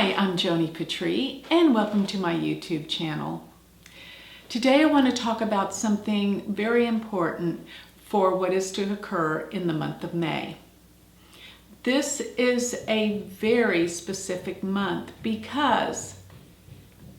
Hi, I'm Joni Patry, and welcome to my YouTube channel. Today I want to talk about something very important for what is to occur in the month of May. This is a very specific month because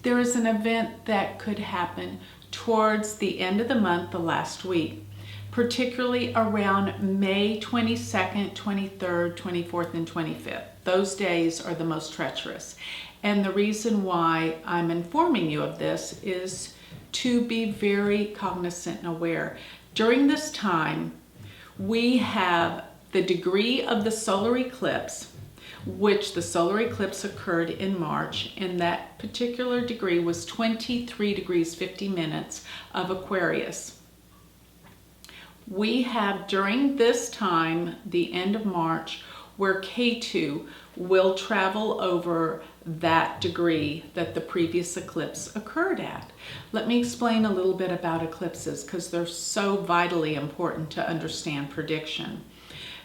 there is an event that could happen towards the end of the month, the last week, particularly around May 22nd, 23rd, 24th, and 25th. Those days are the most treacherous. And the reason why I'm informing you of this is to be very cognizant and aware. During this time, we have the degree of the solar eclipse, which the solar eclipse occurred in March, and that particular degree was 23 degrees 50 minutes of Aquarius. We have during this time, the end of March, where K2 will travel over that degree that the previous eclipse occurred at. Let me explain a little bit about eclipses because they're so vitally important to understand prediction.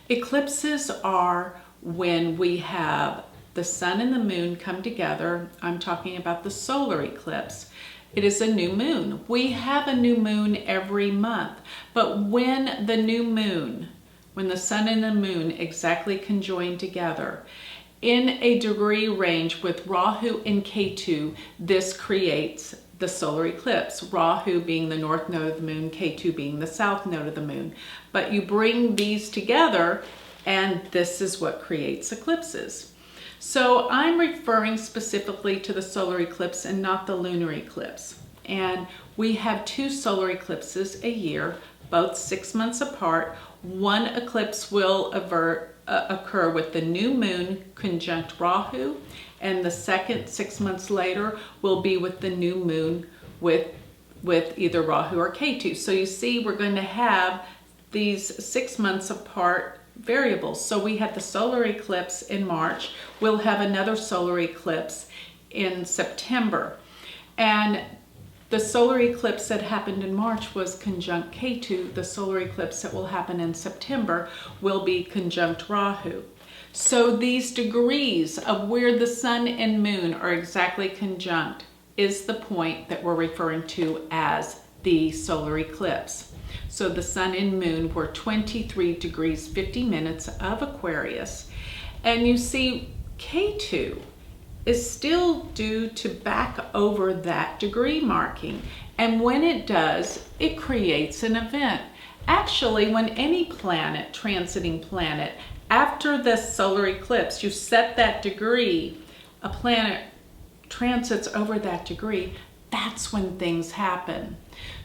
Eclipses are when we have the sun and the moon come together. I'm talking about the solar eclipse. It is a new moon. We have a new moon every month, but when the new moon, when the sun and the moon exactly conjoin together in a degree range with Rahu and K2, this creates the solar eclipse. Rahu being the north node of the moon, K2 being the south node of the moon. But you bring these together and this is what creates eclipses. So I'm referring specifically to the solar eclipse and not the lunar eclipse. And we have two solar eclipses a year, both 6 months apart. One eclipse will occur with the new moon conjunct Rahu, and the second 6 months later will be with the new moon with either Rahu or K2. So you see, we're going to have these 6 months apart variables. So we had the solar eclipse in March. We'll have another solar eclipse in September. And the solar eclipse that happened in March was conjunct K2. The solar eclipse that will happen in September will be conjunct Rahu. So these degrees of where the sun and moon are exactly conjunct is the point that we're referring to as the solar eclipse. So the sun and moon were 23 degrees 50 minutes of Aquarius. And you see K2 is still due to back over that degree marking. And when it does, it creates an event. Actually, when any planet, transiting planet, after the solar eclipse, you set that degree, a planet transits over that degree, that's when things happen.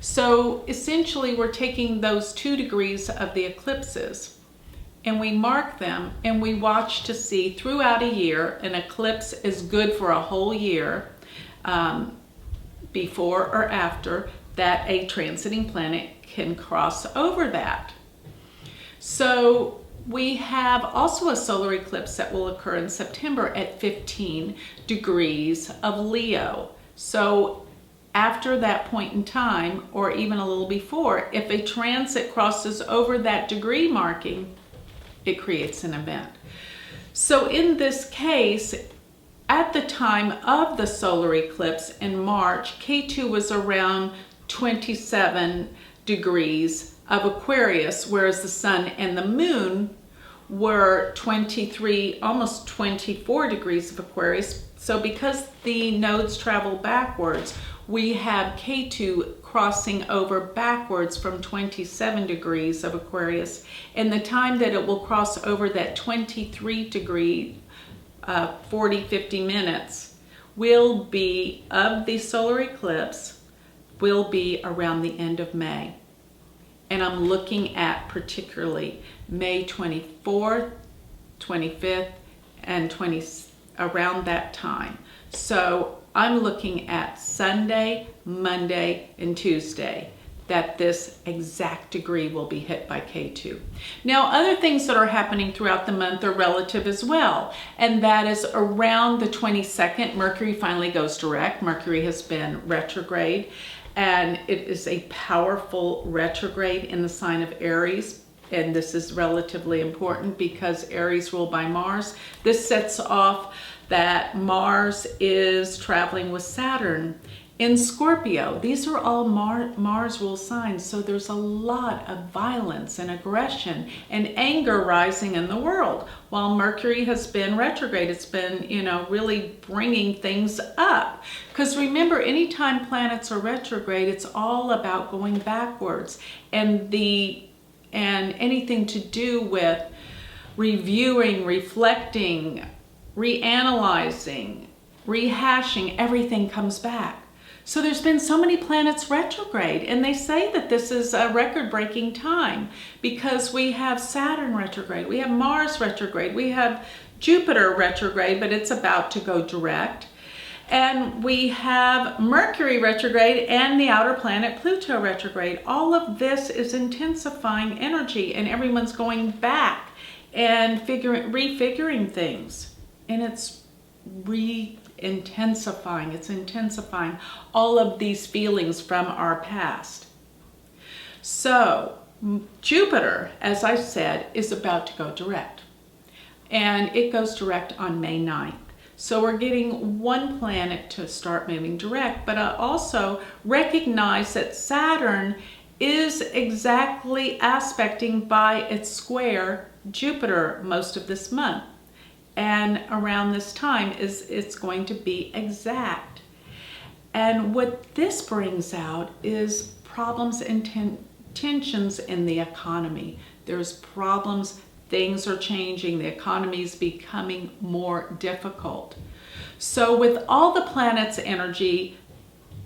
So essentially, we're taking those 2 degrees of the eclipses and we mark them and we watch to see throughout a year. An eclipse is good for a whole year, before or after that a transiting planet can cross over that. So we have also a solar eclipse that will occur in September at 15 degrees of Leo. So after that point in time, or even a little before, if a transit crosses over that degree marking, it creates an event. So in this case, at the time of the solar eclipse in March, K2 was around 27 degrees of Aquarius, whereas the sun and the moon were 23, almost 24 degrees of Aquarius. So because the nodes travel backwards, we have K2 crossing over backwards from 27 degrees of Aquarius, and the time that it will cross over that 23 degree 40-50 minutes will be of the solar eclipse will be around the end of May. And I'm looking at particularly May 24th, 25th, and around that time. So I'm looking at Sunday, Monday, and Tuesday that this exact degree will be hit by K2. Now, other things that are happening throughout the month are relative as well, and that is around the 22nd, Mercury finally goes direct. Mercury has been retrograde, and it is a powerful retrograde in the sign of Aries. and this is relatively important because Aries ruled by Mars, this sets off that Mars is traveling with Saturn in Scorpio. These are all Mars rule signs, so there's a lot of violence and aggression and anger rising in the world. While Mercury has been retrograde, it's been, really bringing things up. Because remember, anytime planets are retrograde, it's all about going backwards, and anything to do with reviewing, reflecting, reanalyzing, rehashing, everything comes back. So there's been so many planets retrograde, and they say that this is a record-breaking time because we have Saturn retrograde, we have Mars retrograde, we have Jupiter retrograde, but it's about to go direct, and we have Mercury retrograde and the outer planet Pluto retrograde. All of this is intensifying energy, and everyone's going back and refiguring things, and it's intensifying all of these feelings from our past. So Jupiter, as I said, is about to go direct, and it goes direct on May 9th. So we're getting one planet to start moving direct, but I also recognize that Saturn is exactly aspecting by its square Jupiter most of this month. And around this time it's going to be exact. And what this brings out is problems and tensions in the economy. There's problems, things are changing, the economy is becoming more difficult. So with all the planets' energy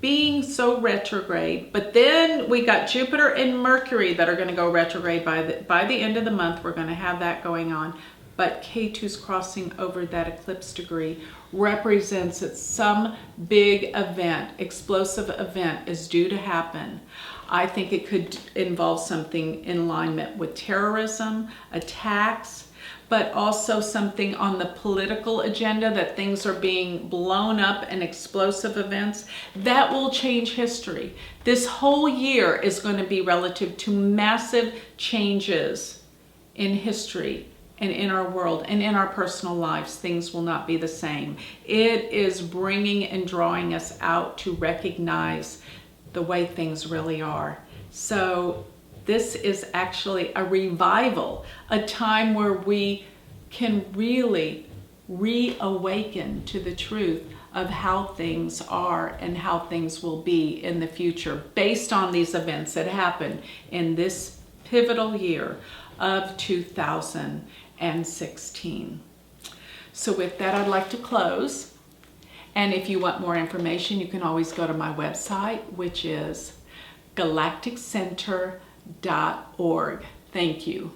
being so retrograde, but then we got Jupiter and Mercury that are going to go retrograde by the end of the month. We're going to have that going on. But K2's crossing over that eclipse degree represents that some big event, explosive event is due to happen. I think it could involve something in alignment with terrorism, attacks, but also something on the political agenda, that things are being blown up and explosive events. That will change history. This whole year is going to be relative to massive changes in history and in our world and in our personal lives. Things will not be the same. It is bringing and drawing us out to recognize the way things really are. So this is actually a revival, a time where we can really reawaken to the truth of how things are and how things will be in the future based on these events that happen in this pivotal year of 2016. So with that, I'd like to close. And if you want more information, you can always go to my website, which is galacticcenter.org. Thank you.